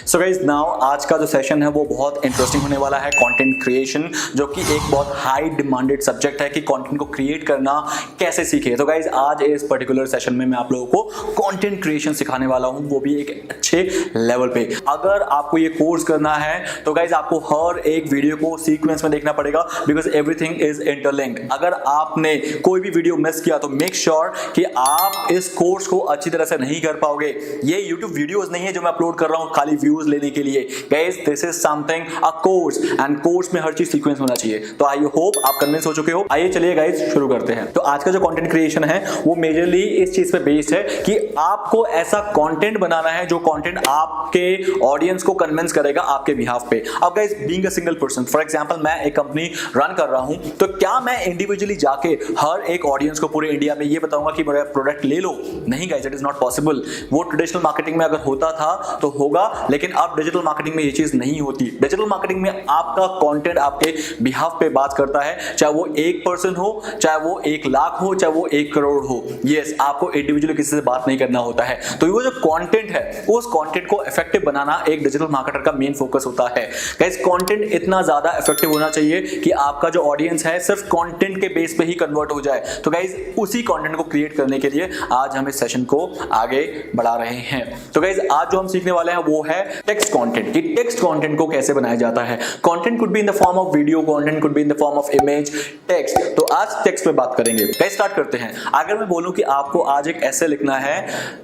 सो guys now आज का जो सेशन है वो बहुत इंटरेस्टिंग होने वाला है, कंटेंट क्रिएशन, जो कि एक बहुत हाई डिमांडेड सब्जेक्ट है कि कंटेंट को क्रिएट करना कैसे सीखे। तो गाइज आज इस पर्टिकुलर सेशन में मैं आप लोगों को कंटेंट क्रिएशन सिखाने वाला हूं, वो भी एक अच्छे लेवल पे। अगर आपको ये कोर्स करना है तो गाइज आपको हर एक वीडियो को सीक्वेंस में देखना पड़ेगा, बिकॉज एवरीथिंग इज इंटरलिंक्ड। अगर आपने कोई भी वीडियो मिस किया तो मेक श्योर कि आप इस कोर्स को अच्छी तरह से नहीं कर पाओगे। ये यूट्यूब वीडियोस नहीं है जो मैं अपलोड कर रहा हूं खाली व्यूज लेने के लिए। Guys this is something a course, and course में हर चीज सीक्वेंस होना चाहिए। तो आई होप आप कन्विंस हो चुके हो। आइए चलिए गाइस शुरू करते हैं। तो आज का जो कंटेंट क्रिएशन है वो मेजरली इस चीज पे बेस्ड है कि आपको ऐसा कंटेंट बनाना है जो कंटेंट आपके ऑडियंस को कन्विंस करेगा आपके बिहाफ पे। अब guys being a single person, for example मैं एक कंपनी रन कर रहा हूं, तो क्या मैं इंडिविजुअली जाके हर एक ऑडियंस को पूरे इंडिया में ये बताऊंगा कि मेरा प्रोडक्ट ले लो? नहीं guys, it is not possible. वो ट्रेडिशनल मार्केटिंग में अगर होता था तो होगा, लेकिन अब डिजिटल मार्केटिंग में ये चीज नहीं होती। डिजिटल मार्केटिंग में आपका कंटेंट आपके बिहाफ पे बात करता है, चाहे वो 1% हो, चाहे वो 1 लाख हो, चाहे वो 1 करोड़ हो। यस, आपको इंडिविजुअली किसी से बात नहीं करना होता है। तो वो जो कंटेंट है, उस कंटेंट को इफेक्टिव बनाना एक डिजिटल मार्केटर का मेन फोकस होता है। गाइस कंटेंट इतना ज्यादा इफेक्टिव होना चाहिए कि आपका जो ऑडियंस है सिर्फ कंटेंट के बेस पे ही कन्वर्ट हो जाए। तो गाइस उसी कंटेंट को क्रिएट करने के लिए आज हम इस सेशन को आगे बढ़ा रहे हैं। तो गाइस आज जो हम सीखने वाले हैं वो है टेक्स्ट कंटेंट, कि टेक्स्ट कंटेंट को कैसे बनाया जाता है। Content could be in the form of video, content could be in the form of image, text. तो आज टेक्स्ट पे बात करेंगे। गाइस स्टार्ट करते हैं। अगर मैं बोलूं कि आपको आज एक ऐसे लिखना है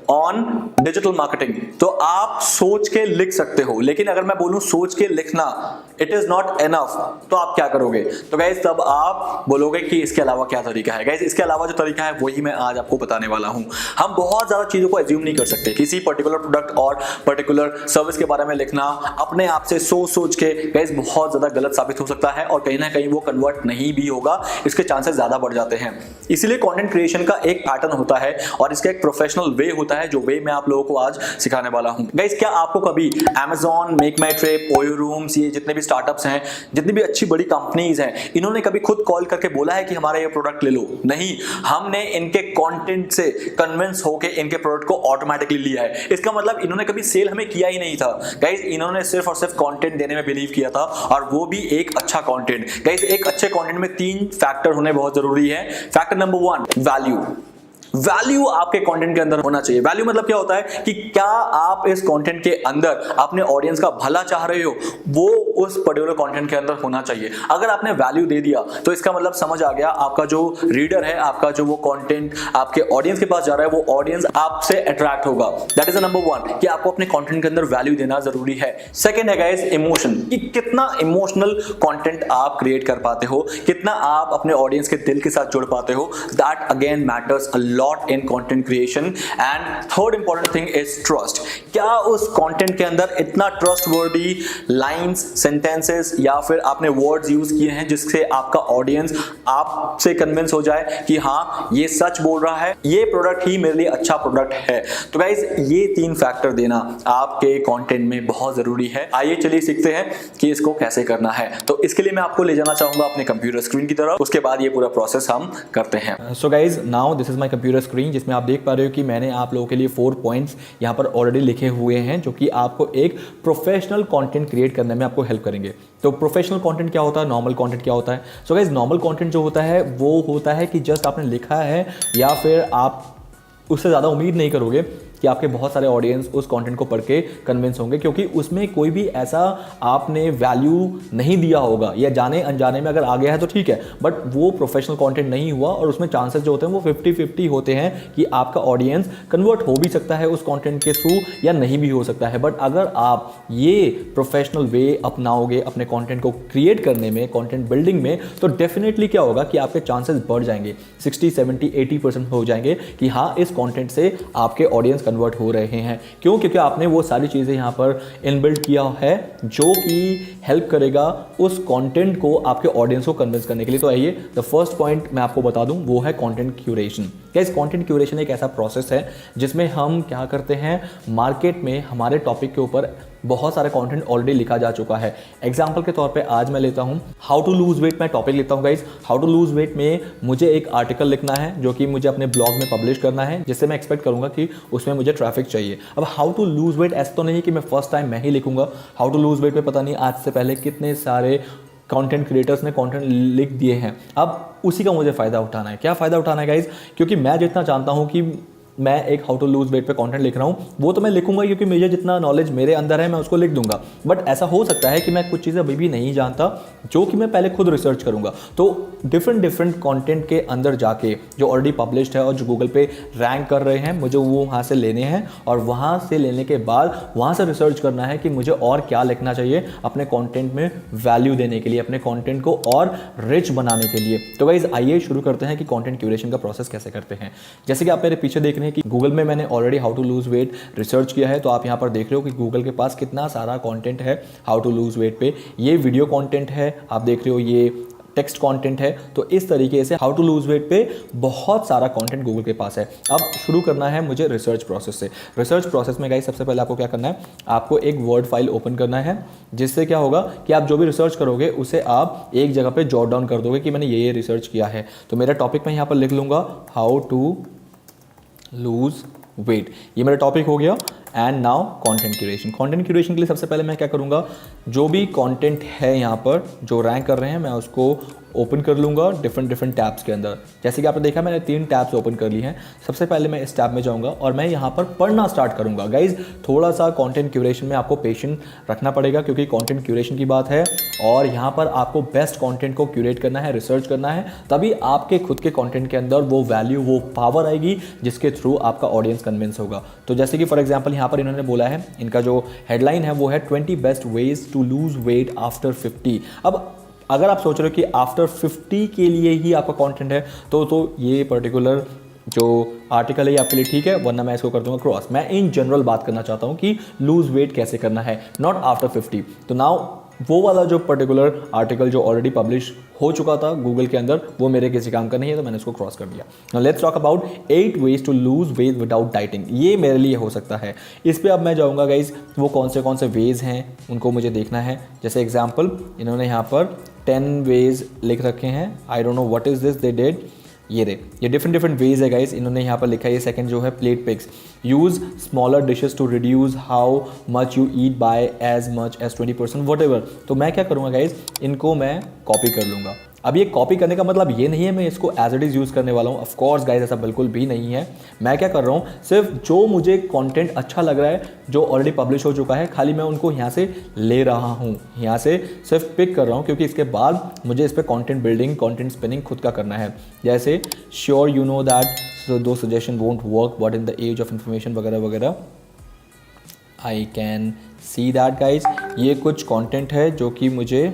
ऑन डिजिटल मार्केटिंग, तो आप सोच के लिख सकते हो, लेकिन अगर मैं बोलूं सोच के लिखना इट इज नॉट एनफ, तो आप क्या करोगे? तो गाइस तब आप बोलोगे कि इसके अलावा क्या तरीका है। गाइस इसके अलावा जो तरीका है वही मैं आज आपको बताने वाला हूं। हम बहुत ज्यादा चीजों को एज्यूम नहीं कर सकते। किसी पर्टिकुलर प्रोडक्ट और पर्टिकुलर सर्विस के बारे में लिखना अपने आप से सोच के गाइस बहुत ज्यादा गलत साबित हो सकता है, और कहीं ना कहीं वो कन्वर्ट नहीं भी होगा, इसके चांसेस ज्यादा बढ़ जाते हैं। इसीलिए कंटेंट क्रिएशन का एक पैटर्न होता है और इसका एक प्रोफेशनल वे होता है, जो वे मैं आप लोगों को आज सिखाने वाला हूं। गाइस क्या आपको कभी Amazon, मेक माई ट्रिप, ओयो रूम्स, ये जितने भी स्टार्टअप्स हैं, जितनी भी अच्छी बड़ी कंपनीज हैं, इन्होंने कभी खुद कॉल करके बोला है कि हमारा ये प्रोडक्ट ले लो? नहीं, हमने इनके कंटेंट से कन्विंस होके इनके प्रोडक्ट को ऑटोमेटिकली लिया है। इसका मतलब इन्होंने कभी सेल हमें किया ही नहीं था। गाइस इन्होंने सिर्फ और सिर्फ कंटेंट देने में बिलीव किया था, और वो भी एक अच्छा कंटेंट। गाइस एक अच्छे कंटेंट में 3 फैक्टर होने बहुत जरूरी है। Factor number 1, value. वैल्यू आपके कंटेंट के अंदर होना चाहिए। वैल्यू मतलब क्या होता है कि क्या आप इस कंटेंट के अंदर अपने ऑडियंस का भला चाह रहे हो, वो उस पर्टिकुलर कंटेंट के अंदर होना चाहिए। अगर आपने वैल्यू दे दिया तो इसका मतलब समझ आ गया, आपका जो रीडर है, आपका जो वो कंटेंट आपके ऑडियंस के पास जा रहा है, वो ऑडियंस आपसे अट्रैक्ट होगा। दैट इज नंबर 1 कि आपको अपने कंटेंट के अंदर वैल्यू देना जरूरी है। सेकंड है गाइस इमोशन, कि कितना इमोशनल कंटेंट आप क्रिएट कर पाते हो, कितना आप अपने ऑडियंस के दिल के साथ जुड़ पाते हो। That again matters a lot in content creation. And third important thing is trust. क्या उस content के अंदर इतना trustworthy lines, sentences या फिर आपने words यूज किए हैं जिससे आपका audience आपसे convince हो जाए कि हाँ ये सच बोल रहा है, ये प्रोडक्ट ही मेरे लिए अच्छा प्रोडक्ट है। तो गाइज ये 3 फैक्टर देना आपके कंटेंट में बहुत जरूरी है। आइए चलिए सीखते हैं कि इसको कैसे करना है। तो इसके लिए मैं आपको ले जाना चाहूंगा अपने कंप्यूटर स्क्रीन की तरफ, उसके बाद ये पूरा प्रोसेस हम करते हैं। सो guys now this is my computer screen, जिसमें आप देख पा रहे हो कि मैंने आप लोगों के लिए 4 पॉइंट्स यहाँ पर ऑलरेडी लिखे हुए हैं, जो कि आपको एक प्रोफेशनल कंटेंट क्रिएट करने में आपको हेल्प करेंगे। तो प्रोफेशनल कंटेंट क्या होता है, नॉर्मल कंटेंट क्या होता है? सो गाइस नॉर्मल कंटेंट जो होता है वो होता है कि जस्ट आपने लिखा है, या फिर आप उससे ज़्यादा उम्मीद नहीं करोगे कि आपके बहुत सारे ऑडियंस उस कंटेंट को पढ़ के कन्विंस होंगे, क्योंकि उसमें कोई भी ऐसा आपने वैल्यू नहीं दिया होगा, या जाने अनजाने में अगर आ गया है तो ठीक है, बट वो प्रोफेशनल कंटेंट नहीं हुआ, और उसमें चांसेस जो होते हैं वो 50-50 होते हैं कि आपका ऑडियंस कन्वर्ट हो भी सकता है उस कंटेंट के थ्रू, या नहीं भी हो सकता है। बट अगर आप ये प्रोफेशनल वे अपनाओगे अपने कंटेंट को क्रिएट करने में, कंटेंट बिल्डिंग में, तो डेफिनेटली क्या होगा कि आपके चांसेस बढ़ जाएंगे, 60-70-80% हो जाएंगे कि हाँ इस कंटेंट से आपके ऑडियंस कन्वर्ट हो रहे हैं। क्यों? क्योंकि आपने वो सारी चीज़ें यहाँ पर इनबिल्ट किया है जो कि हेल्प करेगा उस कंटेंट को आपके ऑडियंस को कन्विंस करने के लिए। तो आइए द फर्स्ट पॉइंट मैं आपको बता दूं, वो है content curation. Guys content curation एक ऐसा प्रोसेस है जिसमें हम क्या करते हैं, मार्केट में हमारे टॉपिक के ऊपर बहुत सारा कंटेंट ऑलरेडी लिखा जा चुका है। एग्जांपल के तौर पे आज मैं लेता हूँ हाउ टू लूज वेट, मैं टॉपिक लेता हूँ guys. How to lose weight में मुझे एक आर्टिकल लिखना है जो कि मुझे अपने ब्लॉग में पब्लिश करना है, जिससे मैं एक्सपेक्ट करूँगा कि उसमें मुझे ट्रैफिक चाहिए। अब हाउ टू लूज वेट ऐसा तो नहीं है कि मैं फर्स्ट टाइम मैं ही लिखूंगा। हाउ टू लूज वेट पे पता नहीं आज से पहले कितने सारे कंटेंट क्रिएटर्स ने कंटेंट लिख दिए हैं। अब उसी का मुझे फ़ायदा उठाना है। क्या फ़ायदा उठाना है गाइज? क्योंकि मैं जितना जानता हूँ कि मैं एक हाउ टू लूज वेट पे कंटेंट लिख रहा हूँ, वो तो मैं लिखूंगा क्योंकि मुझे जितना नॉलेज मेरे अंदर है मैं उसको लिख दूंगा। बट ऐसा हो सकता है कि मैं कुछ चीज़ें अभी भी नहीं जानता, जो कि मैं पहले खुद रिसर्च करूंगा। तो डिफरेंट कंटेंट के अंदर जाके जो ऑलरेडी पब्लिश्ड है और जो गूगल पे रैंक कर रहे हैं, मुझे वो वहाँ से लेने हैं और वहाँ से लेने के बाद वहाँ से रिसर्च करना है कि मुझे और क्या लिखना चाहिए अपने कॉन्टेंट में वैल्यू देने के लिए, अपने कॉन्टेंट को और रिच बनाने के लिए। तो गाइज आइए शुरू करते हैं कि कॉन्टेंट क्यूरेशन का प्रोसेस कैसे करते हैं। जैसे कि आप मेरे पीछे देख रहे हैं कि गूगल में मैंने already how to lose weight research किया है। तो आप यहाँ पर देख रहे हो कि गूगल के पास कितना सारा कंटेंट है हाउ टू लूज वेट पे। ये वीडियो कंटेंट है, आप देख रहे हो, ये टेक्स्ट कंटेंट है। तो इस तरीके से हाउ टू लूज वेट पे बहुत सारा कंटेंट गूगल के पास है। अब शुरू करना है मुझे रिसर्च प्रोसेस से। रिसर्च प्रोसेस में गाइस सबसे पहले आपको क्या करना है, आपको एक वर्ड फाइल ओपन करना है, जिससे क्या होगा कि आप जो भी रिसर्च करोगे उसे आप एक जगह पे जॉट डाउन कर दोगे कि मैंने ये रिसर्च किया है। तो मेरा टॉपिक मैं यहाँ पर लिख लूँगा हाउ टू लूज वेट, ये मेरा टॉपिक हो गया। And now content curation. Content curation के लिए सबसे पहले मैं क्या करूँगा, जो भी कंटेंट है यहाँ पर जो रैंक कर रहे हैं मैं उसको ओपन कर लूँगा डिफरेंट टैब्स के अंदर। जैसे कि आपने देखा मैंने 3 टैब्स ओपन कर ली हैं। सबसे पहले मैं इस टैब में जाऊँगा और मैं यहाँ पर पढ़ना स्टार्ट करूँगा। गाइज थोड़ा सा कंटेंट क्यूरेशन में आपको पेशेंस रखना पड़ेगा, क्योंकि कंटेंट क्यूरेशन की बात है और यहाँ पर आपको बेस्ट कंटेंट को क्यूरेट करना है, रिसर्च करना है, तभी आपके खुद के कंटेंट के अंदर वो वैल्यू, वो पावर आएगी जिसके थ्रू आपका ऑडियंस कन्विंस होगा। तो जैसे कि फॉर एग्जाम्पल यहाँ पर इन्होंने बोला है, इनका जो हेडलाइन है वो है 20 best ways to lose weight after 50। अब अगर आप सोच रहे हो कि आफ्टर 50 के लिए ही आपका कंटेंट है तो ये पर्टिकुलर जो आर्टिकल है ये आपके लिए ठीक है, वरना मैं इसको कर दूंगा क्रॉस। मैं इन जनरल बात करना चाहता हूँ कि लूज वेट कैसे करना है, नॉट आफ्टर 50। तो नाउ वो वाला जो पर्टिकुलर आर्टिकल जो ऑलरेडी पब्लिश हो चुका था गूगल के अंदर, वो मेरे किसी काम का नहीं है, तो मैंने इसको क्रॉस कर दिया। Now let's talk about 8 ways to lose weight without dieting. ये मेरे लिए हो सकता है। इस पे अब मैं जाऊंगा गाइज, वो कौन से वेज हैं उनको मुझे देखना है। जैसे एग्जाम्पल इन्होंने यहाँ पर 10 वेज लिख रखे हैं। I don't know what is this they did. ये डिफरेंट वेज है गाइस। इन्होंने यहाँ पर लिखा है, ये सेकंड जो है plate pics, use smaller dishes to reduce how much you eat by as much as 20% what. तो मैं क्या करूँगा गाइस, इनको मैं कॉपी कर लूँगा। अब ये कॉपी करने का मतलब ये नहीं है मैं इसको एज इट इज़ यूज़ करने वाला हूँ। ऑफ कोर्स गाइस ऐसा बिल्कुल भी नहीं है। मैं क्या कर रहा हूँ, सिर्फ जो मुझे कंटेंट अच्छा लग रहा है जो ऑलरेडी पब्लिश हो चुका है, खाली मैं उनको यहाँ से ले रहा हूँ, यहाँ से सिर्फ पिक कर रहा हूँ, क्योंकि इसके बाद मुझे इस पर कंटेंट बिल्डिंग, कंटेंट स्पिनिंग खुद का करना है। जैसे sure you know that though suggestion won't work but in the age of information वगैरह वगैरह। I can see that guys. ये कुछ कंटेंट है जो कि मुझे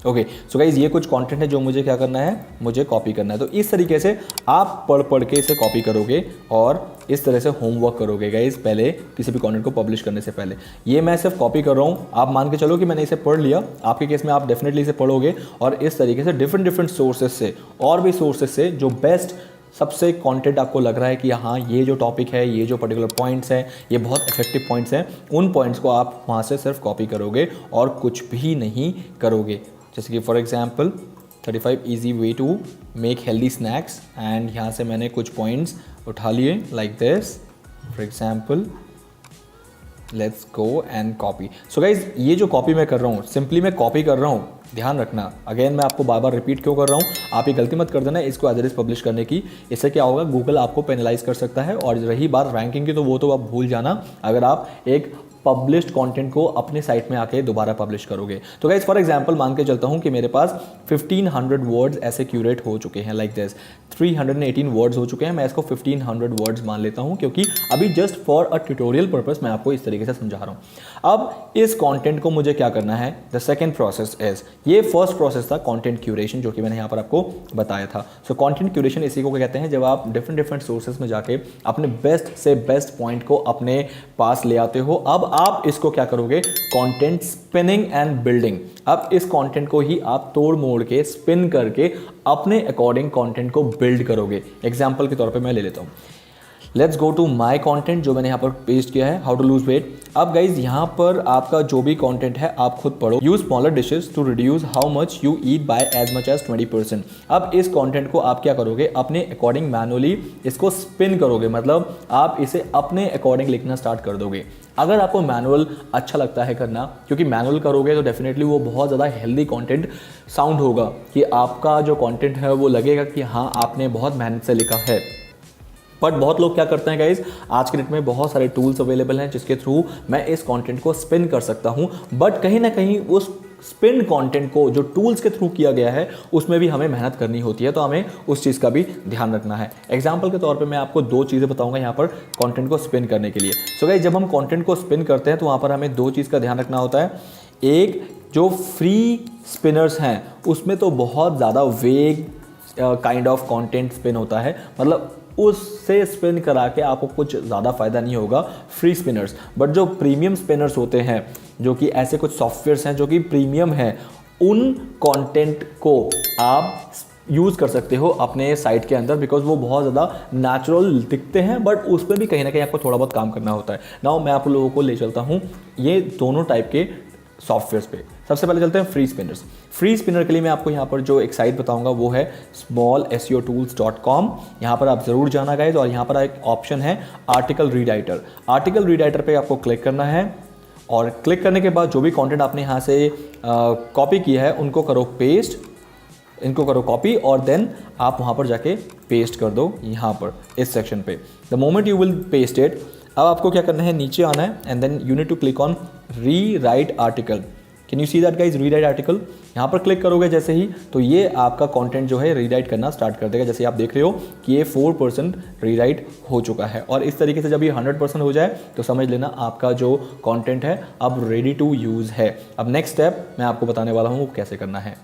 ओके सो गाइज ये कुछ कंटेंट है जो मुझे क्या करना है, मुझे कॉपी करना है। तो इस तरीके से आप पढ़ के इसे कॉपी करोगे और इस तरह से होमवर्क करोगे गाइज, पहले किसी भी कंटेंट को पब्लिश करने से पहले। ये मैं सिर्फ कॉपी कर रहा हूँ, आप मान के चलो कि मैंने इसे पढ़ लिया। आपके केस में आप डेफिनेटली इसे पढ़ोगे और इस तरीके से डिफरेंट सोर्सेज से और भी सोर्सेज से जो बेस्ट सबसे कंटेंट आपको लग रहा है कि हाँ ये जो टॉपिक है, ये जो पर्टिकुलर पॉइंट्स हैं, ये बहुत इफेक्टिव पॉइंट्स हैं, उन पॉइंट्स को आप वहाँ से सिर्फ कॉपी करोगे और कुछ भी नहीं करोगे। जैसे कि for example 35 easy way to make healthy snacks, and यहाँ से मैंने कुछ पॉइंट्स उठा लिए like this. For example let's go and copy. So guys ये जो कॉपी मैं कर रहा हूँ, सिंपली मैं कॉपी कर रहा हूँ। ध्यान रखना, अगेन मैं आपको बार बार रिपीट क्यों कर रहा हूँ, आप ये गलती मत कर देना इसको एज इट इज पब्लिश करने की। इससे क्या होगा, गूगल आपको पेनलाइज कर सकता है। और रही बात रैंकिंग की, तो वो तो आप भूल जाना अगर आप एक पब्लिश्ड कंटेंट को अपने साइट में आके दोबारा पब्लिश करोगे। तो गाइस फॉर एग्जांपल मान के चलता हूं कि मेरे पास 1500 वर्ड्स ऐसे क्यूरेट हो चुके हैं लाइक दिस। 318 वर्ड्स हो चुके हैं, मैं इसको 1500 वर्ड्स मान लेता हूं, क्योंकि अभी just for a tutorial purpose मैं आपको इस तरीके से समझा रहा हूं। अब इस कंटेंट को मुझे क्या करना है, द सेकंड प्रोसेस इज, ये फर्स्ट प्रोसेस था कंटेंट क्यूरेशन, जो कि मैंने यहाँ पर आपको बताया था। सो कंटेंट क्यूरेशन इसी को कहते हैं, जब आप डिफरेंट सोर्सेज में जाके अपने बेस्ट से बेस्ट पॉइंट को अपने पास ले आते हो। अब आप इसको क्या करोगे, कंटेंट स्पिनिंग एंड बिल्डिंग। अब इस कंटेंट को ही आप तोड़ मोड़ के स्पिन करके अपने अकॉर्डिंग कंटेंट को बिल्ड करोगे। एग्जांपल के तौर पे मैं ले लेता हूं, let's go to my content जो मैंने यहाँ पर पेस्ट किया है, हाउ टू लूज वेट। अब गाइज यहाँ पर आपका जो भी कंटेंट है आप खुद पढ़ो। Use smaller dishes to reduce how much you eat by as much as 20%। अब इस कंटेंट को आप क्या करोगे, अपने अकॉर्डिंग मैनुअली इसको स्पिन करोगे, मतलब आप इसे अपने अकॉर्डिंग लिखना स्टार्ट कर दोगे। अगर आपको मैनुअल अच्छा लगता है करना, क्योंकि मैनुअल करोगे तो डेफिनेटली वो बहुत ज़्यादा हेल्दी कंटेंट साउंड होगा, कि आपका जो कंटेंट है वो लगेगा कि हाँ आपने बहुत मेहनत से लिखा है। बट बहुत लोग क्या करते हैं गाइज, आज के डेट में बहुत सारे टूल्स अवेलेबल हैं जिसके थ्रू मैं इस कंटेंट को स्पिन कर सकता हूं, बट कहीं ना कहीं उस स्पिन कंटेंट को जो टूल्स के थ्रू किया गया है उसमें भी हमें मेहनत करनी होती है, तो हमें उस चीज़ का भी ध्यान रखना है। एग्जाम्पल के तौर पे मैं आपको दो चीज़ें बताऊंगा यहाँ पर कंटेंट को स्पिन करने के लिए। सो गाइज जब हम कंटेंट को स्पिन करते हैं तो वहाँ पर हमें दो चीज़ का ध्यान रखना होता है। एक, जो फ्री स्पिनर्स हैं उसमें तो बहुत ज़्यादा वेग काइंड ऑफ कंटेंट स्पिन होता है, मतलब उससे स्पिन करा के आपको कुछ ज़्यादा फायदा नहीं होगा फ्री स्पिनर्स। बट जो प्रीमियम स्पिनर्स होते हैं, जो कि ऐसे कुछ सॉफ्टवेयर्स हैं जो कि प्रीमियम हैं, उन कंटेंट को आप यूज़ कर सकते हो अपने साइट के अंदर, बिकॉज वो बहुत ज़्यादा नेचुरल दिखते हैं, बट उस पर भी कहीं ना कहीं आपको थोड़ा बहुत काम करना होता है। नाउ मैं आप लोगों को ले चलता हूँ ये दोनों टाइप के सॉफ्टवेयर्स पे। सबसे पहले चलते हैं फ्री स्पिनर्स। फ्री स्पिनर के लिए मैं आपको यहाँ पर जो एक साइट बताऊंगा वो है smallseotools.com। यहाँ पर आप ज़रूर जाना गाइज, और यहाँ पर एक ऑप्शन है आर्टिकल रीराइटर। आर्टिकल रीराइटर पे आपको क्लिक करना है, और क्लिक करने के बाद जो भी कंटेंट आपने यहाँ से कॉपी किया है उनको करो पेस्ट, इनको करो कॉपी, और देन आप वहाँ पर जाके पेस्ट कर दो यहाँ पर इस सेक्शन पे। The moment you will paste it, अब आपको क्या करना है, नीचे आना है and then you need to click on rewrite article. Can you see that guys, rewrite article. यहाँ पर क्लिक करोगे जैसे ही, तो ये आपका कंटेंट जो है रीराइट करना स्टार्ट कर देगा। जैसे आप देख रहे हो कि ये 4% रीराइट हो चुका है, और इस तरीके से जब ये 100% हो जाए तो समझ लेना आपका जो कंटेंट है अब रेडी टू यूज़ है। अब नेक्स्ट स्टेप मैं आपको बताने वाला हूँ कैसे करना है।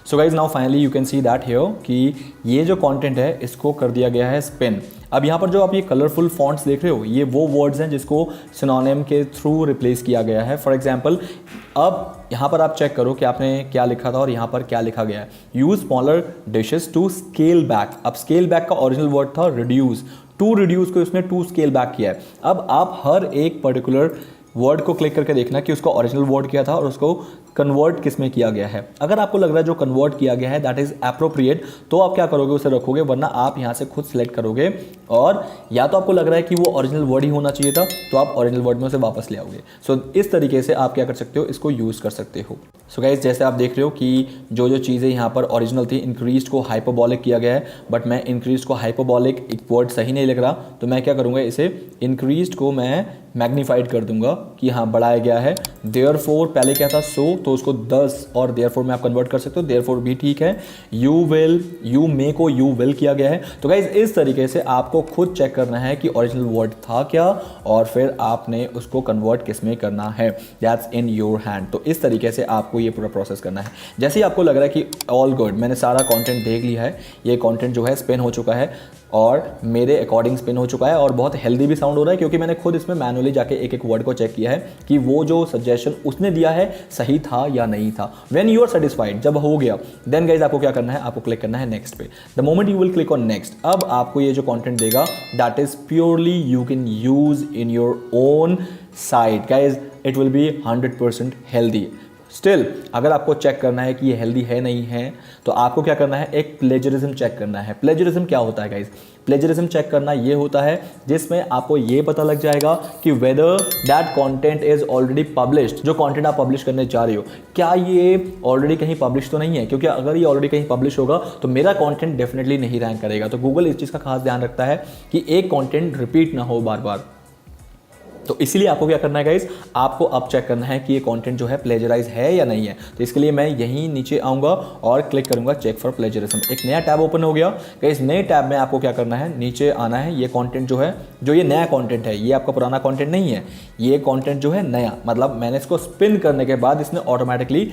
सो guys now finally you can see that here कि ये जो कंटेंट है इसको कर दिया गया है स्पिन। अब यहाँ पर जो आप ये कलरफुल फॉन्ट्स देख रहे हो, ये वो वर्ड्स हैं जिसको सिनोनिम के थ्रू रिप्लेस किया गया है। फॉर एग्जाम्पल अब यहाँ पर आप चेक करो कि आपने क्या लिखा था और यहाँ पर क्या लिखा गया है। Use smaller dishes to scale back. अब स्केल बैक का ओरिजिनल वर्ड था रिड्यूस, टू रिड्यूस को इसने टू स्केल बैक किया है। अब आप हर एक पर्टिकुलर वर्ड को क्लिक करके देखना कि उसका ओरिजिनल वर्ड क्या था और उसको कन्वर्ट किस में किया गया है। अगर आपको लग रहा है जो कन्वर्ट किया गया है दैट इज एप्रोप्रिएट, तो आप क्या करोगे, उसे रखोगे, वरना आप यहाँ से खुद सेलेक्ट करोगे, और या तो आपको लग रहा है कि वो ओरिजिनल वर्ड ही होना चाहिए था तो आप ओरिजिनल वर्ड में उसे वापस ले आओगे। सो इस तरीके से आप क्या कर सकते हो, इसको यूज़ कर सकते हो। सो गाइज जैसे आप देख रहे हो कि जो जो चीज़ें यहाँ पर ओरिजिनल थी, इंक्रीज को हाइपरबॉलिक किया गया है, बट मैं इंक्रीज को हाइपरबॉलिक एक वर्ड सही नहीं लग रहा, तो मैं क्या करूँगा, इसे इंक्रीज को मैं मैग्नीफाइड कर दूंगा कि हाँ बढ़ाया गया है। देयरफॉर पहले क्या था, सो, तो उसको 10 और देयरफॉर में आप कन्वर्ट कर सकते हो, देयरफॉर भी ठीक है। यू विल, यू मे को यू विल किया गया है। तो गाइज इस तरीके से आपको खुद चेक करना है कि ओरिजिनल वर्ड था क्या, और फिर आपने उसको कन्वर्ट किस में करना है, दैट्स इन योर हैंड। तो इस तरीके से आपको ये पूरा प्रोसेस करना है। जैसे ही आपको लग रहा है कि ऑल गुड, मैंने सारा कंटेंट देख लिया है, ये कंटेंट जो है स्पिन हो चुका है और मेरे अकॉर्डिंग स्पिन हो चुका है और बहुत हेल्दी भी साउंड हो रहा है, क्योंकि मैंने खुद इसमें मैनुअली जाके एक एक वर्ड को चेक किया है कि वो जो सजेशन उसने दिया है सही था या नहीं था। व्हेन यू आर सेटिस्फाइड, जब हो गया, देन गाइज आपको क्या करना है, आपको क्लिक करना है नेक्स्ट पे। The moment you will click on next, अब आपको ये जो कंटेंट देगा that is purely you can use in your own site. Guys it will B 100% healthy. Still अगर आपको चेक करना है कि ये हेल्दी है नहीं है, तो आपको क्या करना है, एक प्लेजरिज्म चेक करना है। प्लेजरिज्म क्या होता है गाइज, प्लेजरिज्म चेक करना ये होता है जिसमें आपको ये पता लग जाएगा कि whether that content is already published. जो कंटेंट आप पब्लिश करने जा रहे हो, क्या ये ऑलरेडी कहीं पब्लिश तो नहीं है, क्योंकि अगर ये ऑलरेडी कहीं पब्लिश होगा तो मेरा कंटेंट डेफिनेटली नहीं रैंक करेगा। तो गूगल इस चीज़ का खास ध्यान रखता है कि एक कंटेंट रिपीट ना हो बार बार। तो इसीलिए आपको क्या करना है गाइज, आपको अब चेक करना है कि ये कंटेंट जो है प्लेजराइज है या नहीं है। तो इसके लिए मैं यहीं नीचे आऊँगा और क्लिक करूँगा चेक फॉर प्लेजरिज्म। एक नया टैब ओपन हो गया। गाइज नए टैब में आपको क्या करना है, नीचे आना है। ये कंटेंट जो है, जो ये नया कंटेंट है, ये आपका पुराना कंटेंट नहीं है, ये कंटेंट जो है नया, मतलब मैंने इसको स्पिन करने के बाद इसने ऑटोमेटिकली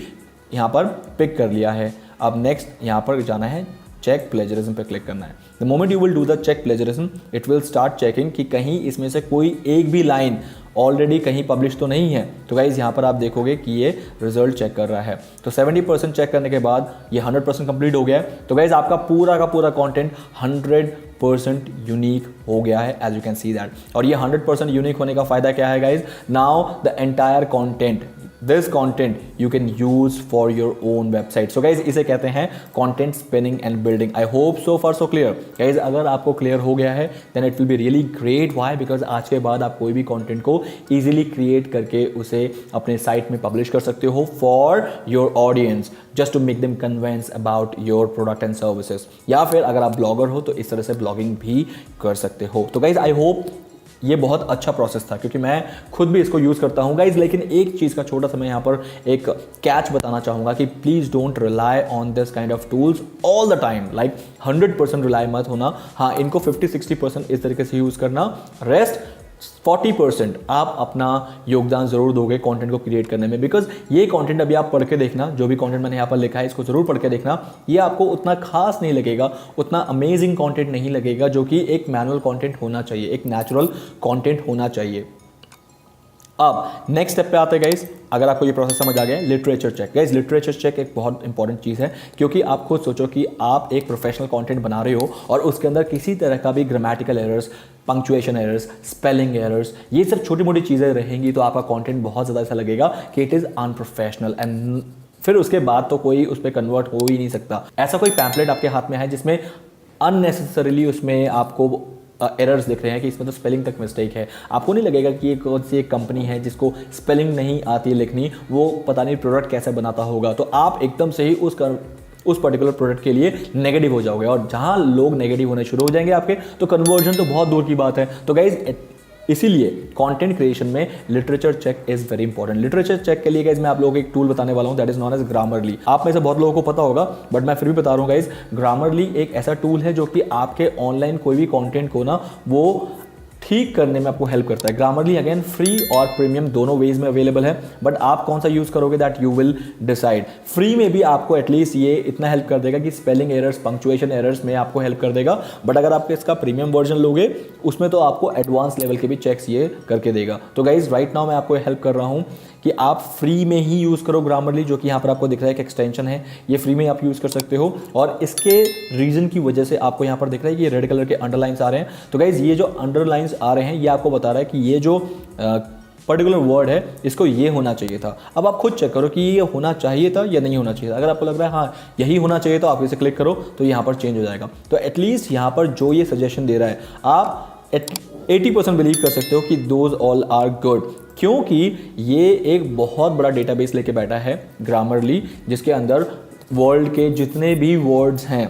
यहाँ पर पिक कर लिया है। अब नेक्स्ट यहाँ पर जाना है चेक प्लेजरिज्म पे क्लिक करना है। The moment you will do the check plagiarism, it will start checking कि कहीं इसमें से कोई एक भी लाइन ऑलरेडी कहीं पब्लिश तो नहीं है। तो गाइज यहाँ पर आप देखोगे कि ये रिजल्ट चेक कर रहा है। तो 70% चेक करने के बाद ये 100% कंप्लीट हो गया है। तो गाइज आपका पूरा का पूरा कंटेंट 100% यूनिक हो गया है, as you can see that. और ये 100% यूनिक होने का फायदा क्या है guys? Now the entire content, this content you can use for your own website. So guys इसे कहते हैं content spinning and building. I hope so far so clear. Guys अगर आपको क्लियर हो गया है then it will be really great. Why? Because आज के बाद आप कोई भी कंटेंट को इजीली क्रिएट करके उसे अपने साइट में पब्लिश कर सकते हो for your audience, just to make them convince about your product and services. या फिर अगर आप ब्लॉगर हो तो इस तरह से ब्लॉगिंग भी कर सकते हो। तो गाइज आई होप ये बहुत अच्छा प्रोसेस था, क्योंकि मैं खुद भी इसको यूज़ करता हूँ गाइज। लेकिन एक चीज़ का छोटा सा मैं यहाँ पर एक कैच बताना चाहूँगा कि please don't rely on this kind of tools all the time. Like 100% rely मत होना। हाँ, इनको 50-60% इस तरीके से यूज़ करना, रेस्ट 40% आप अपना योगदान ज़रूर दोगे कंटेंट को क्रिएट करने में। बिकॉज ये कंटेंट अभी आप पढ़ के देखना, जो भी कंटेंट मैंने यहाँ पर लिखा है इसको ज़रूर पढ़ के देखना। ये आपको उतना खास नहीं लगेगा, उतना अमेजिंग कंटेंट नहीं लगेगा जो कि एक मैनुअल कंटेंट होना चाहिए, एक नेचुरल कंटेंट होना चाहिए। अब नेक्स्ट स्टेप पे आते हैं गाइज। अगर आपको ये प्रोसेस समझ आ गया, literature check. Guys literature check एक बहुत इंपॉर्टेंट चीज़ है, क्योंकि आप खुद सोचो कि आप एक प्रोफेशनल कंटेंट बना रहे हो और उसके अंदर किसी तरह का भी grammatical errors, punctuation errors, spelling errors, ये सब छोटी मोटी चीज़ें रहेंगी तो आपका कंटेंट बहुत ज़्यादा ऐसा लगेगा कि इट इज़ अनप्रोफेशनल, एंड फिर उसके बाद तो कोई उस पर कन्वर्ट हो ही नहीं सकता। ऐसा कोई पैम्पलेट आपके हाथ में है जिसमें अननेसेसरीली उसमें आपको एरर्स दिख रहे हैं कि इसमें तो स्पेलिंग तक मिस्टेक है, आपको नहीं लगेगा कि ये कौन सी एक कंपनी है जिसको स्पेलिंग नहीं आती लिखनी, वो पता नहीं प्रोडक्ट कैसे बनाता होगा, तो आप एकदम से ही उस पर्टिकुलर प्रोडक्ट के लिए नेगेटिव हो जाओगे। और जहां लोग नेगेटिव होने शुरू हो जाएंगे आपके, तो कन्वर्जन तो बहुत दूर की बात है। तो गाइज इसीलिए कंटेंट क्रिएशन में literature check is very important. Literature check के लिए गाइज मैं आप लोगों को एक टूल बताने वाला हूं, that is known as Grammarly. आप में से बहुत लोगों को पता होगा, बट मैं फिर भी बता रहा हूं गाइज। ग्रामरली एक ऐसा टूल है जो कि आपके ऑनलाइन कोई भी कंटेंट को ना वो ठीक करने में आपको हेल्प करता है। ग्रामरली अगेन फ्री और प्रीमियम दोनों वेज में अवेलेबल है, बट आप कौन सा यूज करोगे that you will decide. Free में भी आपको एटलीस्ट ये इतना हेल्प कर देगा कि स्पेलिंग एरर्स, पंक्चुएशन एरर्स में आपको हेल्प कर देगा, बट अगर आप इसका प्रीमियम वर्जन लोगे उसमें तो आपको एडवांस लेवल के भी चेक्स ये करके देगा। तो गाइज राइट नाउ मैं आपको हेल्प कर रहा हूँ कि आप फ्री में ही यूज़ करो ग्रामरली, जो कि यहाँ पर आपको दिख रहा है कि एक्सटेंशन है, ये फ्री में आप यूज़ कर सकते हो। और इसके रीजन की वजह से आपको यहाँ पर दिख रहा है कि ये रेड कलर के अंडरलाइंस आ रहे हैं। तो गाइज ये जो अंडरलाइंस आ रहे हैं ये आपको बता रहा है कि ये जो पर्टिकुलर वर्ड है इसको ये होना चाहिए था। अब आप खुद चेक करो कि ये होना चाहिए था या नहीं होना चाहिए था। अगर आपको लग रहा है हाँ यही होना चाहिए तो आप इसे क्लिक करो तो यहाँ पर चेंज हो जाएगा। तो एटलीस्ट यहाँ पर जो ये सजेशन दे रहा है आप 80% बिलीव कर सकते हो कि दोज ऑल आर गुड, क्योंकि ये एक बहुत बड़ा डेटाबेस लेके बैठा है ग्रामरली, जिसके अंदर वर्ल्ड के जितने भी वर्ड्स हैं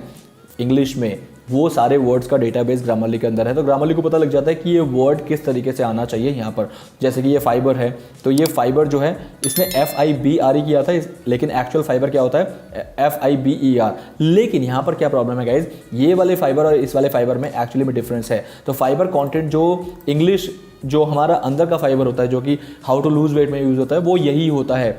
इंग्लिश में वो सारे वर्ड्स का डेटाबेस ग्रामरली के अंदर है। तो ग्रामरली को पता लग जाता है कि ये वर्ड किस तरीके से आना चाहिए यहाँ पर। जैसे कि ये फाइबर है, तो ये फाइबर जो है इसने FIBRE किया था, लेकिन एक्चुअल फाइबर क्या होता है FIBER। लेकिन यहाँ पर क्या प्रॉब्लम है गाइज, ये वाले फाइबर और इस वाले फाइबर में एक्चुअली में डिफरेंस है। तो फाइबर कॉन्टेंट जो इंग्लिश जो हमारा अंदर का फाइबर होता है, जो कि हाउ टू लूज वेट में यूज होता है, वो यही होता है,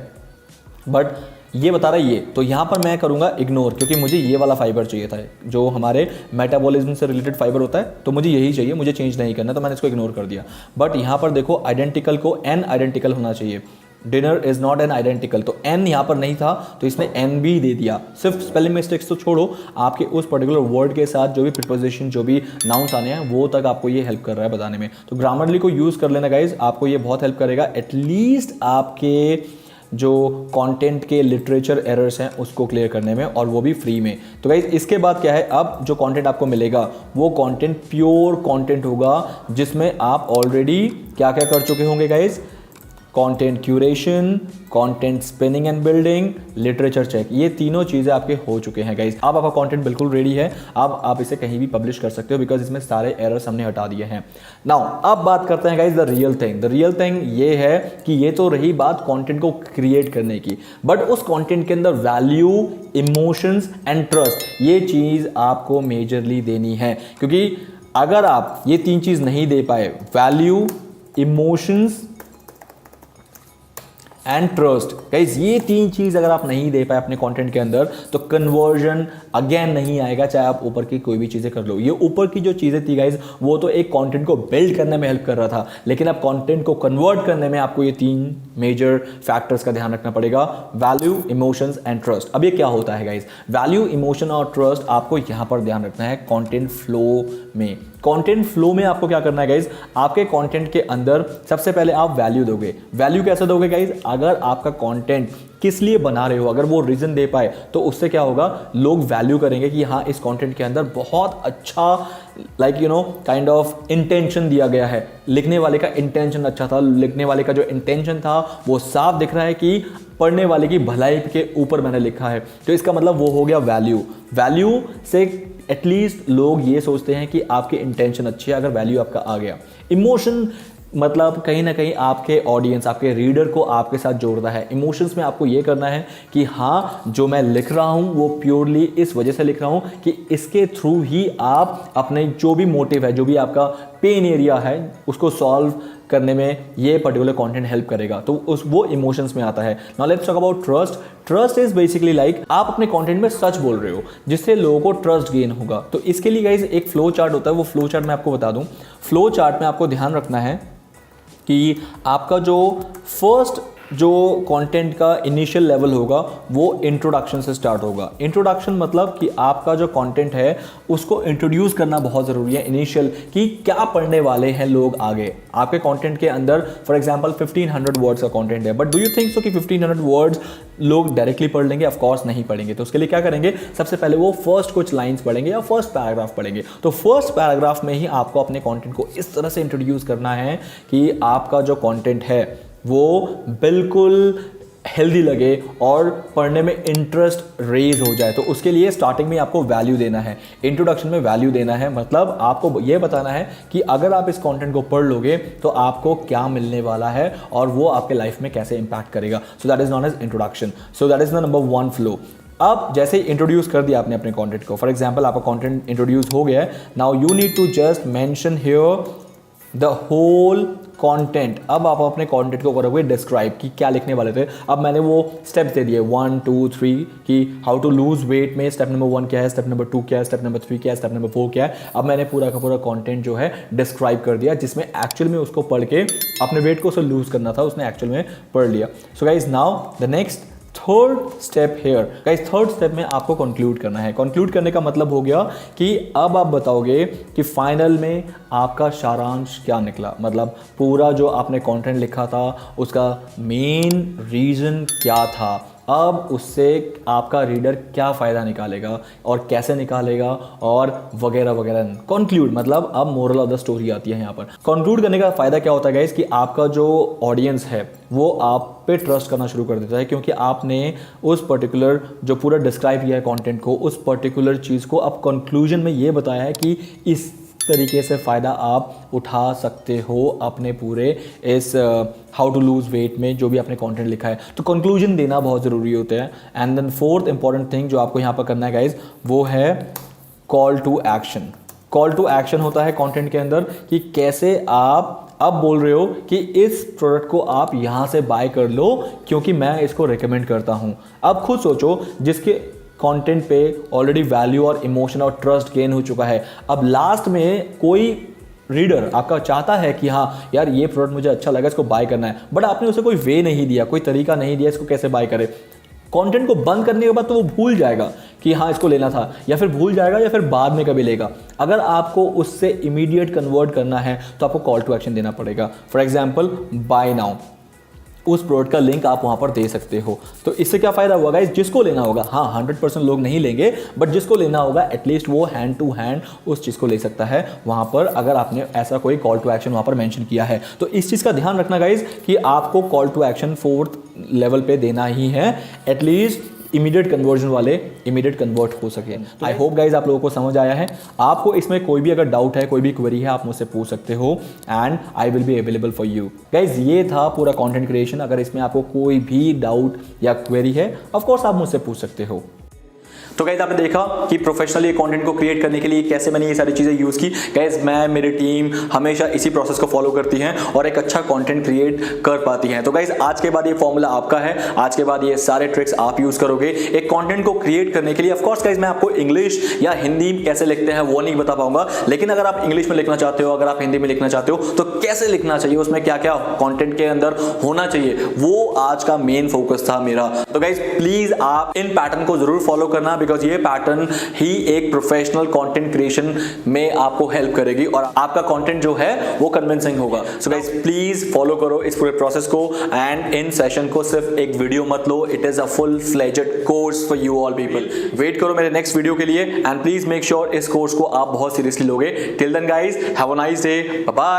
बट ये बता रहा है ये। तो यहाँ पर मैं करूँगा इग्नोर, क्योंकि मुझे ये वाला फाइबर चाहिए था जो हमारे मेटाबॉलिज्म से रिलेटेड फाइबर होता है, तो मुझे यही चाहिए, मुझे चेंज नहीं करना, तो मैंने इसको इग्नोर कर दिया। बट यहाँ पर देखो आइडेंटिकल को एन आइडेंटिकल होना चाहिए, dinner is not an identical, तो एन यहाँ पर नहीं था तो इसने एन भी दे दिया। सिर्फ स्पेलिंग मिस्टेक्स तो छोड़ो, आपके उस पर्टिकुलर वर्ड के साथ जो भी प्रीपोजिशन, जो भी नाउंस आने हैं वो तक आपको ये हेल्प कर रहा है बताने में। तो ग्रामरली को यूज़ कर लेना गाइज, आपको ये बहुत हेल्प करेगा एटलीस्ट आपके जो कंटेंट के लिटरेचर एरर्स हैं उसको क्लियर करने में, और वो भी फ्री में। तो गाइज इसके बाद क्या है, अब जो कंटेंट आपको मिलेगा वो कंटेंट प्योर कंटेंट होगा, जिसमें आप ऑलरेडी क्या क्या कर चुके होंगे guys, content curation, content spinning and building, literature check, ये तीनों चीज़ें आपके हो चुके हैं गाइज। अब आपका कंटेंट बिल्कुल रेडी है, अब आप इसे कहीं भी पब्लिश कर सकते हो, बिकॉज इसमें सारे एरर्स हमने हटा दिए हैं। नाउ अब बात करते हैं guys the real thing. The real thing ये है कि ये तो रही बात कंटेंट को क्रिएट करने की, बट उस कंटेंट के अंदर वैल्यू, इमोशंस एंड ट्रस्ट, ये चीज़ आपको मेजरली देनी है। क्योंकि अगर आप ये तीन चीज़ नहीं दे पाए, value, emotions and trust, guys ये तीन चीज़ अगर आप नहीं दे पाए अपने कंटेंट के अंदर, तो कन्वर्जन अगेन नहीं आएगा, चाहे आप ऊपर की कोई भी चीज़ें कर लो। ये ऊपर की जो चीज़ें थी गाइज, वो तो एक कंटेंट को बिल्ड करने में हेल्प कर रहा था, लेकिन अब कंटेंट को कन्वर्ट करने में आपको ये 3 मेजर फैक्टर्स का ध्यान रखना पड़ेगा, वैल्यू, इमोशंस एंड ट्रस्ट। अब ये क्या होता है गाइज? वैल्यू, इमोशन और ट्रस्ट आपको यहां पर ध्यान रखना है कंटेंट फ्लो में। कंटेंट फ्लो में आपको क्या करना है गाइज? आपके कंटेंट के अंदर सबसे पहले आप वैल्यू दोगे। वैल्यू कैसे दोगे गाइज? अगर आपका कंटेंट किस लिए बना रहे हो, अगर वो रीजन दे पाए, तो उससे क्या होगा, लोग वैल्यू करेंगे कि हाँ, इस कंटेंट के अंदर बहुत अच्छा काइंड ऑफ इंटेंशन दिया गया है। लिखने वाले का इंटेंशन अच्छा था, लिखने वाले का जो इंटेंशन था वो साफ दिख रहा है कि पढ़ने वाले की भलाई के ऊपर मैंने लिखा है, तो इसका मतलब वो हो गया वैल्यू। वैल्यू से एटलीस्ट लोग ये सोचते हैं कि आपकी इंटेंशन अच्छी है, अगर वैल्यू आपका आ गया। इमोशन मतलब कहीं ना कहीं आपके ऑडियंस, आपके रीडर को आपके साथ जोड़ता है। इमोशंस में आपको ये करना है कि हाँ, जो मैं लिख रहा हूँ वो प्योरली इस वजह से लिख रहा हूँ कि इसके थ्रू ही आप अपने जो भी मोटिव है, जो भी आपका पेन एरिया है, उसको सॉल्व करने में ये पर्टिकुलर कंटेंट हेल्प करेगा। तो वो इमोशंस में आता है। Now let's talk about trust. Trust is basically like आप अपने कंटेंट में सच बोल रहे हो, जिससे लोगों को ट्रस्ट गेन होगा। तो इसके लिए गाइज एक फ्लो चार्ट होता है, वो फ्लो चार्ट मैं आपको बता दूं। फ्लो चार्ट में आपको ध्यान रखना है कि आपका जो फर्स्ट जो कंटेंट का इनिशियल लेवल होगा वो इंट्रोडक्शन से स्टार्ट होगा। इंट्रोडक्शन मतलब कि आपका जो कंटेंट है उसको इंट्रोड्यूस करना बहुत ज़रूरी है इनिशियल, कि क्या पढ़ने वाले हैं लोग आगे। आपके कंटेंट के अंदर फॉर एग्जांपल 1500 वर्ड्स का कंटेंट है, but do you think so कि 1500 वर्ड्स लोग डायरेक्टली पढ़ लेंगे? ऑफ कोर्स नहीं पढ़ेंगे। तो उसके लिए क्या करेंगे, सबसे पहले वो फर्स्ट कुछ लाइन्स पढ़ेंगे या फर्स्ट पैराग्राफ पढ़ेंगे। तो फर्स्ट पैराग्राफ में ही आपको अपने कंटेंट को इस तरह से इंट्रोड्यूस करना है कि आपका जो कंटेंट है वो बिल्कुल हेल्दी लगे और पढ़ने में इंटरेस्ट रेज हो जाए। तो उसके लिए स्टार्टिंग में आपको वैल्यू देना है, इंट्रोडक्शन में वैल्यू देना है। मतलब आपको ये बताना है कि अगर आप इस कंटेंट को पढ़ लोगे तो आपको क्या मिलने वाला है और वो आपके लाइफ में कैसे इंपैक्ट करेगा। So that is known as introduction. So that is the number 1 flow. अब जैसे ही इंट्रोड्यूस कर दिया आपने अपने कंटेंट को, फॉर एग्जांपल आपका कंटेंट इंट्रोड्यूस हो गया है, now you need to just mention here the whole content. अब आप अपने कंटेंट को करोगे डिस्क्राइब कि क्या लिखने वाले थे। अब मैंने वो स्टेप्स दे दिए 1 2 3 कि हाउ टू लूज वेट में स्टेप नंबर 1 क्या है, स्टेप नंबर 2 क्या है, स्टेप नंबर 3 क्या है, स्टेप नंबर 4 क्या है। अब मैंने पूरा का पूरा कंटेंट जो है डिस्क्राइब कर दिया, जिसमें एक्चुअल में उसको पढ़ के अपने वेट को उसे लूज करना था, उसने एक्चुअल में पढ़ लिया। So guys now the next third step here. Guys third step में आपको कंक्लूड करना है। कंक्लूड करने का मतलब हो गया कि अब आप बताओगे कि फाइनल में आपका सारांश क्या निकला, मतलब पूरा जो आपने कंटेंट लिखा था उसका मेन रीजन क्या था। अब उससे आपका रीडर क्या फ़ायदा निकालेगा और कैसे निकालेगा और वगैरह वगैरह। कंक्लूड मतलब अब मोरल ऑफ द स्टोरी आती है यहाँ पर। कंक्लूड करने का फ़ायदा क्या होता है गाइस कि आपका जो ऑडियंस है वो आप पे ट्रस्ट करना शुरू कर देता है, क्योंकि आपने उस पर्टिकुलर जो पूरा डिस्क्राइब किया है कंटेंट को, उस पर्टिकुलर चीज़ को अब कंक्लूजन में ये बताया है कि इस तरीके से फ़ायदा आप उठा सकते हो अपने पूरे इस हाउ टू लूज वेट में जो भी आपने कंटेंट लिखा है। तो कंक्लूजन देना बहुत ज़रूरी होता है। And then fourth important thing जो आपको यहाँ पर करना है गाइज, वो है call to action. Call to action होता है कंटेंट के अंदर कि कैसे आप अब बोल रहे हो कि इस प्रोडक्ट को आप यहाँ से बाय कर लो क्योंकि मैं इसको रिकमेंड करता हूँ। अब खुद सोचो, जिसके कंटेंट पे ऑलरेडी वैल्यू और इमोशन और ट्रस्ट गेन हो चुका है, अब लास्ट में कोई रीडर आपका चाहता है कि हाँ यार ये प्रोडक्ट मुझे अच्छा लगा, इसको बाय करना है, बट आपने उसे कोई वे नहीं दिया, कोई तरीका नहीं दिया इसको कैसे बाय करे। कंटेंट को बंद करने के बाद तो वो भूल जाएगा कि हाँ इसको लेना था, या फिर भूल जाएगा या फिर बाद में कभी लेगा। अगर आपको उससे इमीडिएट कन्वर्ट करना है तो आपको कॉल टू एक्शन देना पड़ेगा। फॉर एग्जाम्पल बाय नाउ, उस प्रोडक्ट का लिंक आप वहाँ पर दे सकते हो। तो इससे क्या फ़ायदा हुआ गाइस, जिसको लेना होगा, हाँ 100% लोग नहीं लेंगे, बट जिसको लेना होगा एटलीस्ट वो हैंड टू हैंड उस चीज़ को ले सकता है वहाँ पर, अगर आपने ऐसा कोई कॉल टू एक्शन वहाँ पर मेंशन किया है। तो इस चीज़ का ध्यान रखना गाइस कि आपको call to action 4th level पे देना ही है, एटलीस्ट इमीडिएट कन्वर्जन वाले इमीडिएट कन्वर्ट हो सके। आई होप गाइज आप लोगों को समझ आया है। आपको इसमें कोई भी अगर डाउट है, कोई भी क्वेरी है, आप मुझसे पूछ सकते हो and I will be available for you. Guys ये था पूरा कंटेंट क्रिएशन। अगर इसमें आपको कोई भी डाउट या क्वेरी है, ऑफ कोर्स आप मुझसे पूछ सकते हो। तो गाइज आपने देखा कि प्रोफेशनली कंटेंट को क्रिएट करने के लिए कैसे मैंने ये सारी चीजें यूज की। गाइज मैं, मेरी टीम हमेशा इसी प्रोसेस को फॉलो करती है और एक अच्छा कंटेंट क्रिएट कर पाती है। तो गाइज आज के बाद ये फॉर्मूला आपका है, आज के बाद ये सारे ट्रिक्स आप यूज करोगे एक कंटेंट को क्रिएट करने के लिए। ऑफ कोर्स गाइज मैं आपको इंग्लिश या हिंदी कैसे लिखते हैं वो नहीं बता पाऊंगा, लेकिन अगर आप इंग्लिश में लिखना चाहते हो, अगर आप हिंदी में लिखना चाहते हो तो कैसे लिखना चाहिए, उसमें क्या क्या कंटेंट के अंदर होना चाहिए, वो आज का मेन फोकस था मेरा। तो गाइज प्लीज आप इन पैटर्न को जरूर फॉलो करना, बिकॉज ये पैटर्न ही एक प्रोफेशनल कंटेंट क्रिएशन में आपको हेल्प करेगी और आपका कंटेंट जो है वो कन्विंसिंग होगा। सो गाइज प्लीज फॉलो करो इस पूरे प्रोसेस को एंड इन सेशन को सिर्फ एक वीडियो मत लो, it is a full fledged course for you all people. Wait करो मेरे नेक्स्ट वीडियो के लिए एंड प्लीज मेक श्योर इस कोर्स को आप बहुत सीरियसली लोगे। Till then guys have a nice day, bye bye.